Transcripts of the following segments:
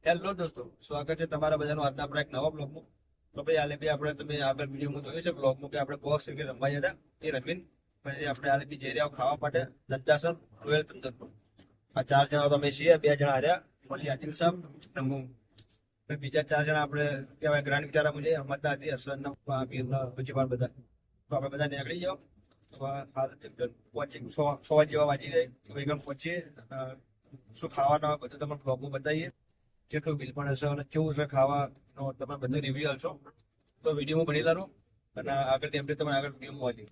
Hello દોસ્તો, સ્વાગત છે તમારા બધાનું આજના આપણા એક નવા બ્લોગમાં. તો ભાઈ હાલે બી આપણે તમે આગળ વિડીયોમાં જોયું છે બ્લોગમાં કે આપણે બોક્સ ક્રિકેટ રમવા હતા એ રમીને પછી આપણે હાલે બી જઈ રહ્યા ખાવા માટે દત્તાસન રોયલ તંદુરપુર. આ 4 જણા તો અમે છીએ, 2 જણા હાર્યા, મળી આદિલ સાહેબ અને હું. બીજા 4 જણા આપણે કહેવાય ગ્રાન્ડ વિચારા મુજે અમદાવાદ હતી અસન પછી બધા. તો આપણે બધા નીકળી જાઓ. હાલ પહોંચી 6 જેવા વાગી જાય વૈગણ પહોંચીએ. શું ખાવાના બધું તમને બ્લોગમાં બતાવીએ, કેટલું બિલ પણ હશે અને કેવું છે ખાવાનો તમે બધું રિવ્યુ આપશો. તો વિડીયોમાં બની લારો અને આગળ ટાઈમ તમે આગળ વિડીયોમાં વાલી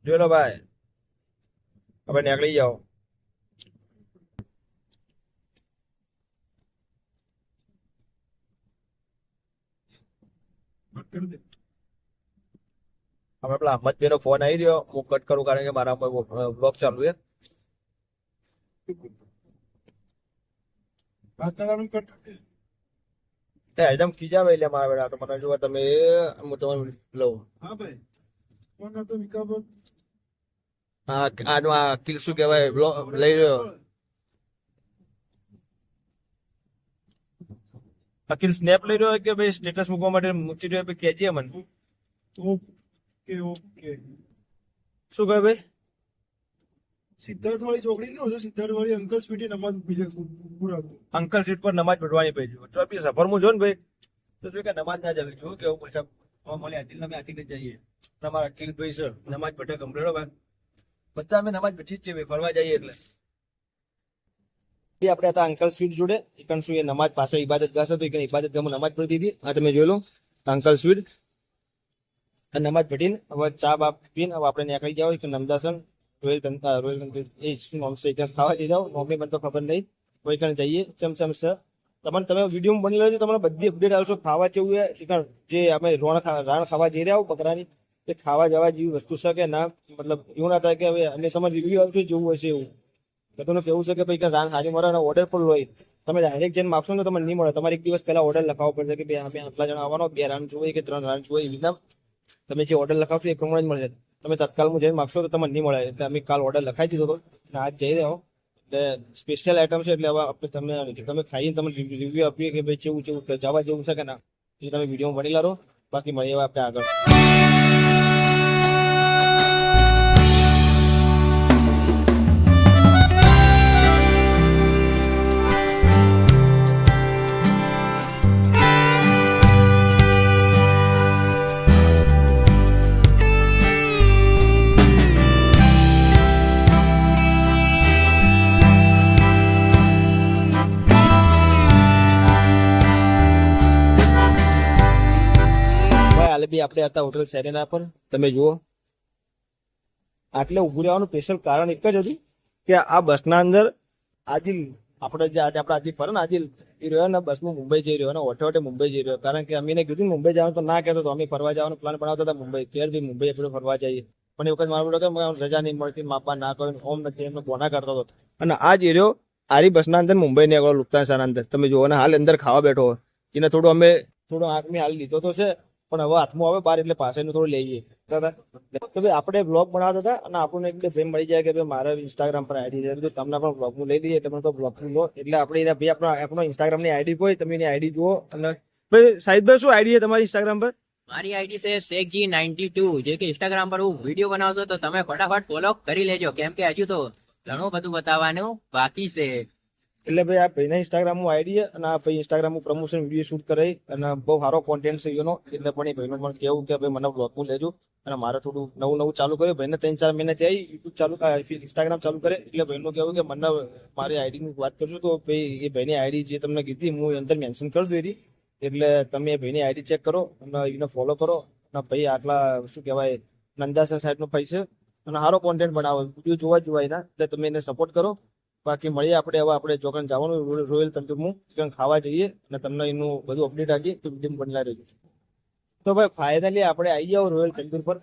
જોઈ લો ભાઈ. હવે નીકળી જાઓ. હવે પેલા અહમદભાઈ નો ફોન આવી રહ્યો, હું કટ કરું કારણ કે મારા બ્લોગ ચાલુ છે. એકદમ ખીજા ભાઈ, એટલે મારા બેટા તો મને જોવા તમે હું તમને લઉં. હા ભાઈ, કોણ હતો વિકાબો? હા, આ કિલ શું કહેવાય લઈ રહ્યો. અકિલ સ્નેપ લઈ રહ્યો કે ભાઈ સ્ટેટસ મૂકવા માટે મૂકી રહ્યો કેજે મને. Okay okay. શું કહે ભાઈ? સિદ્ધાર્થ વાળી ચોકડી નો સિદ્ધાર્થ વાળી અંકલ સ્વીટી નમાજ પૂરા અંકલ સીટ પર નમાજ પઢવાની પડી જો ચોપી સફર હું જો ને ભાઈ તો જો કે નમાજ ના ચાલે જો કેવું પછી મળે આદિલ અમે આથી જઈએ. તમારા અકિલ ભાઈ સર નમાજ પઢે કમ્પ્લીટ ભાઈ. બધા અમે નમાજ પઢી જ છે ભાઈ, ફરવા જઈએ એટલે. આપણે હતા અંકલ સ્વીટ જોડે એકન શું એ નમાજ પાસે ઇબાદત ગાહ હતો, એક ઇબાદત ગાહમાં નમાજ પઢી દીધી. આ તમે જોઈ લો અંકલ સ્વીટ નમાજ પઢીને હવે ચા બાપ પીને હવે આપણે નીકળી જાવ એક નમદાસન રોયલ એ શું નામ છે ખાવા જઈ જાઓ. મમ્મી મને તો ખબર નહીં, કોઈ કણ જઈએ ચમચમ છે. તમે વિડીયો બની રહ્યો તમને બધી અપડેટ આવશો. ખાવા જેવું જે અમે રાણ ખાવા જઈ રહ્યા બકરાની એ ખાવા જવા જેવી વસ્તુ છે કે ના, મતલબ એવું ના થાય કે હવે અમે સમજ રિવ્યુ આવશે જેવું હશે એવું. તો તમને કેવું છે કે ભાઈ રાણ સારી મળે ઓર્ડર પણ હોય. તમે ડાયરેક્ટ જઈને માગશો ને તમને નહીં મળે. તમારે એક દિવસ પહેલા ઓર્ડર લખાવવો પડશે કે ભાઈ અમે આટલા જણા આવવાનો, 2 રાણ જોઈએ કે 3 રાણ જોઈએ, એવી રીતના તમે જે ઓર્ડર લખાવશો એ પ્રમાણે જ મળશે. તમે તત્કાલમાં જઈને માગશો તો તમને નહીં મળે. એટલે અમે કાલ ઓર્ડર લખાવી દીધો હતો અને આજ જઈ રહ્યો. એટલે સ્પેશિયલ આઈટમ છે એટલે હવે આપણે તમે ખાઈને તમે રિવ્યુ આપીએ કે ભાઈ કેવું જવા જેવું છે કે ના, એ તમે વિડીયો બની લારો. બાકી મળીએ આપણે આગળ. આપણે હતા હોટલ સેરેના પર. તમે જુઓ આટલે ઉભું રહેવાનું સ્પેશિયલ કારણ એક જ હતું કે આ બસના અંદર આદિલ આપણે જે આજે આપણે આદિલ ફરે ને આદિલ એ રહ્યો ને બસમાં મુંબઈ જઈ રહ્યો ને ઓઠે મુંબઈ જઈ રહ્યો. કારણ કે અમીને કીધું મુંબઈ જવાનું તો ના કહેતો તો અમે ફરવા જવાનો પ્લાન બનાવતા હતા મુંબઈ કે ભાઈ મુંબઈ આપણે ફરવા જઈએ. પણ એ વખત મારું કે રજા નહીં મળતી, માપા ના કર્યું ઓમ નથી એમને બોના કરતો હતો. અને આ જ એરિયો આરી બસના અંદર મુંબઈ ની આગળ લુફ્તાન્સાના અંદર તમે જુઓ ને હાલ અંદર ખાવા બેઠો હોય. એને થોડો આંખની હાલ લીધો તો છે પણ હવે હાથમાં આવે બહાર એટલે પાછળનું થોડું લઈએ. તો ભાઈ આપણે બ્લોગ બનાવતા હતા અને આપણને એક બે ફ્રેમ મળી જાય કે ભાઈ મારા ઇન્સ્ટાગ્રામ પર આઈડી છે તો તમને પણ બ્લોગનું લઈ દઈએ. તમે તો બ્લોગનું લો એટલે આપણે ભાઈ આપણો ઇન્સ્ટાગ્રામની આઈડી હોય તમે એની આઈડી જુઓ. અને ભાઈ સાહિદભાઈ શું આઈડી છે તમારી ઇન્સ્ટાગ્રામ પર? મારી આઈડી છે શેખજી92 જે કે ઇન્સ્ટાગ્રામ પર હું વિડીયો બનાવતો તો તમે ફટાફટ ફોલો કરી લેજો કેમ કે હજુ તો ઘણું બધું બતાવવાનું બાકી છે. એટલે ભાઈ આ ભાઈના ઇન્સ્ટાગ્રામનું આઈડી છે અને આ ભાઈ ઇન્સ્ટાગ્રામનું પ્રમોશન વિડીયો શૂટ કરે અને બહુ સારો કોન્ટેન્ટ છે એનો. એટલે પણ એ ભાઈનું પણ કેવું કે ભાઈ મને બ્લોગનું લેજો અને મારે થોડું નવું ચાલુ કર્યું. ભાઈને 3-4 મહિના ત્યાં યુટ્યુબ ચાલુ ઇન્સ્ટાગ્રામ ચાલુ કરે એટલે ભાઈનું કેવું કે મને મારી આઈડીની વાત કરજો તો ભાઈ એ ભાઈની આઈડી જે તમને કીધી હું અંદર મેન્શન કરી દઉં એની. એટલે તમે એ ભાઈની આઈડી ચેક કરો અને એને ફોલો કરો. અને ભાઈ આટલા શું કહેવાય નંદાસર સાઈડનો ભાઈ છે અને સારો કોન્ટેન્ટ બનાવો, વિડીયો જોવા એના. એટલે તમે એને સપોર્ટ કરો. બાકી મળીએ આપણે હવે આપણે ચોકન જવાનું રોયલ તંદુરમાં ખાવા જઈએ અને તમને એનું બધું અપડેટ આપીએ તો વિડીયો બનલા રહેજો. તો ભાઈ ફાઇનલી આપણે આવી જાઓ રોયલ તંદુર પર.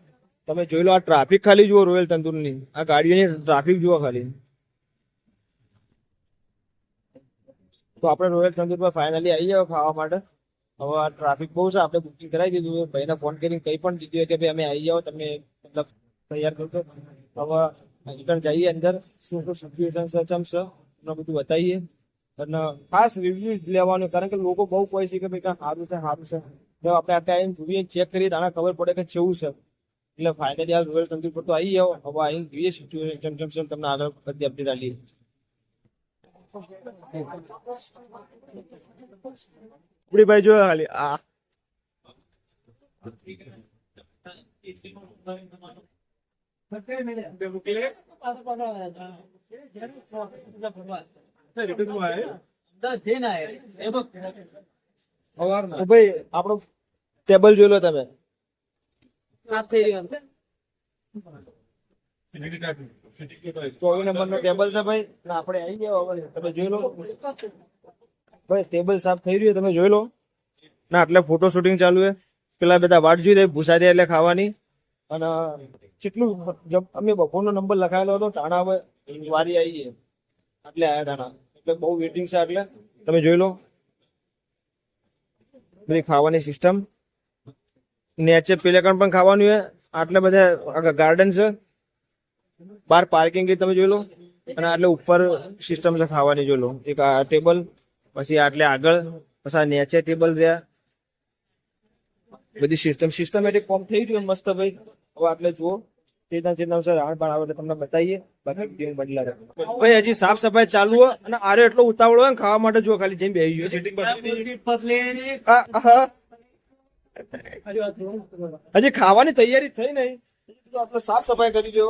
તમે જોઈ લો આ ટ્રાફિક ખાલી જુઓ રોયલ તંદુરની, આ ગાડીઓની ટ્રાફિક જુઓ ખાલી. તો આપણે રોયલ તંદુર પર ફાઇનલી આવી જાવ ખાવા માટે. હવે આ ટ્રાફિક બહુ છે, આપણે બુકિંગ કરાવી દીધું. ભાઈને ફોન કરીને કઈ પણ દીધું કે ભાઈ અમે આવી જાઓ, તમે મતલબ તૈયાર કરતો. હવે રિટર્ન જઈએ અંદર, શું શું સિચ્યુએશન છે, ચમ છે, એમને બધું બતાવીએ. અને ખાસ રિવ્યુ લેવાનું, કારણ કે લોકો બહુ કહે છે કે ભાઈ કાંઈ સારું છે. તો આપણે આટલા આવીને જોઈએ, ચેક કરીએ, તાણા ખબર પડે કે કેવું છે. એટલે ફાઇનલી આ રોયલ 24 પર તો આવી જાઓ. હવે આવીને જોઈએ સિચ્યુએશન ચમ તમને આગળ બધી અપડેટ આપી. ભાઈ જો ખાલી આ ભાઈ આપણું ટેબલ જોઈ લો તમે. 24 નંબરનો ટેબલ છે ભાઈ. અને આપણે આવી ગયા હવે તમે જોઈ લો ભાઈ, ટેબલ સાફ થઈ રહ્યું તમે જોઈ લો. ના એટલે ફોટો શૂટિંગ ચાલુ છે. પેલા બધા વાટ જોઈ રહી ભૂસારી એટલે ખાવાની. અને કેટલું અમે બપોરનો નંબર લખાયેલો હતો, ટાણા હવે વારી આવી છે એટલે આયા ટાણા. એટલે બહુ વેટિંગ છે. એટલે તમે જોઈ લો બધી ખાવાની સિસ્ટમ. નેચે પેલે પણ ખાવાનું છે. આટલે બધા ગાર્ડન છે, બહાર પાર્કિંગ તમે જોઈ લો. અને આટલે ઉપર સિસ્ટમ છે ખાવાની જોઈ લો. એક આ ટેબલ, પછી આટલે આગળ, પછી આ નેચે ટેબલ રહ્યા. બધી સિસ્ટમેટિક ફોર્મ થઈ ગયું મસ્ત ભાઈ. હવે આટલે જુઓ ચેતના સર રાણ પણ આવે એટલે તમને બતાવીએ. બાકી બદલા ભાઈ હજી સાફ સફાઈ ચાલુ હોય. અને આરે એટલો ઉતાવળ હોય ને ખાવા માટે જુઓ, ખાલી જઈને બેસી ગયો. હજી ખાવાની તૈયારી થઈ નહીં, આપણે સાફ સફાઈ કરી દો.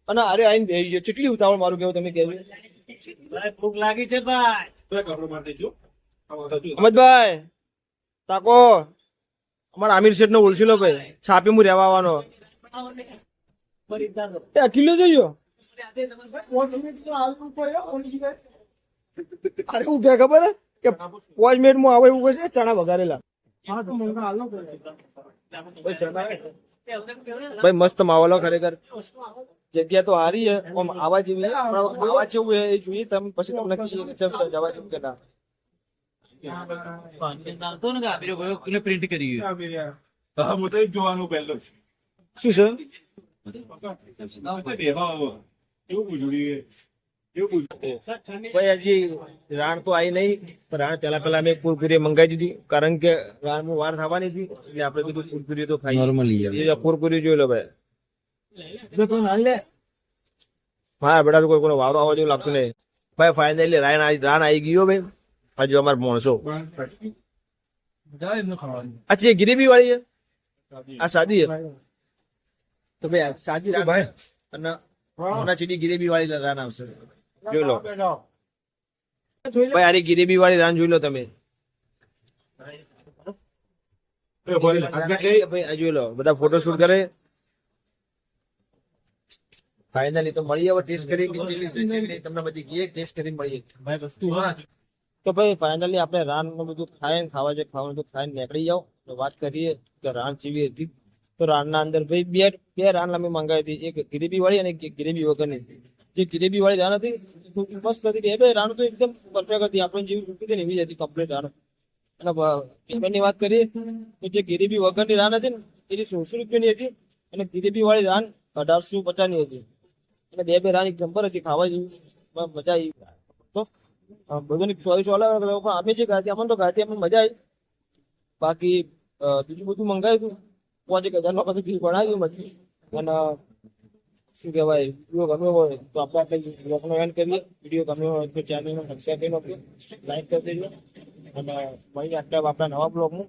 અને આરે આવીને બેસી ગયો. કેટલી ઉતાવળ મારું કેવું તમે કહેવું. ભૂખ લાગી છે ભાઈ. અમદભાઈ તાકો અમારા આમિર શેઠ નો ઓળખી લો ભાઈ, છાપી હું રહેવા આવવાનો. કિલો જોયો અરે હું કે ખબર કે 5 મિનિટ માં આવે એવું છે. ચણા વઘારેલા ભાઈ મસ્ત માવલો. ખરેખર જગ્યા તો સારી છે. આમ આવા જેવી છે, આવા જેવું એ જોઈએ તમે પછી તમને જવા જેવું કે ના. પ્રિન્ટ કરી જોવાનું પહેલો શું છે ભાઈ હજી રાણ તો આવી નહીં. રાણ પેલા મેં કુરકુરી મંગાવી દીધી, કારણ કે રાણ નું વાર થવાની હતી એટલે આપણે બધું કુરકુરી તો ખાઈ નોર્મલી. કુરકુરી જોઈ લો ભાઈ. હા બેટા કોઈ કોઈ વારો આવવા જેવું લાગતું નહીં ભાઈ. ફાઇનલી રાણ આવી ગયો ભાઈ. હજુ અમારે માણસો આ છે ગિરેબી વાળી છે, આ સાદી છે તો ભાઈ સાદી ભાઈ. અને ચીડી ગિરેબી વાળી રાન આવશે જોઈ લો ભાઈ. આરી ગિરેબી વાળી રાન જોઈ લો તમે ભાઈ. આ જોઈ લો બધા ફોટોશૂટ કરે. ફાઇનલી તો મળી હવે ટેસ્ટ કરી તમને બધી કહીએ ટેસ્ટ કરી મળીએ ભાઈ વસ્તુ. તો ભાઈ ફાઇનલી આપણે રાન નું બધું ખાઈને ખાવા છે, ખાવાનું બધું ખાઈને નીકળી જાઓ. તો વાત કરીએ કે રાન ચીવી હતી. તો રાનના અંદર ભાઈ બે રાન અમે મંગાવી હતી, એક ગ્રેવી વાળી અને એક ગ્રેવી વગરની. જે ગ્રેવી વાળી રાન હતી મસ્ત હતી. બે રાન તો એકદમ પરફેક્ટ હતી, આપણે જેવી રૂપી હતી ને એવી હતી કમ્પ્લીટ રાન. અને પેમેન્ટની વાત કરીએ તો જે ગ્રેવી વગરની રાન હતી ને એ 1600 રૂપિયાની હતી, અને ગ્રેવી વાળી રાન 1850 હતી. અને બે રાન એક નંબર હતી, ખાવા જેવી મજા આવી. તો બધાની ચોઈસ અલગ અલગ પણ અમે છે ગાતી અમને તો ગાતી અમને મજા આવી. બાકી બીજું બધું મંગાવ્યું હતું 5000 લોકો બિલ બનાવ્યું મળી. અને શું કહેવાય વિડીયો ગમ્યો હોય તો આપણે આપણે બ્લોગનો એન્ડ કરીએ. વિડીયો ગમ્યો હોય તો ચેનલને સબસ્ક્રાઈબ કરી નાખજો, લાઈક કરી દેજો. અને ભાઈ આટલા આપણા નવા બ્લોગનું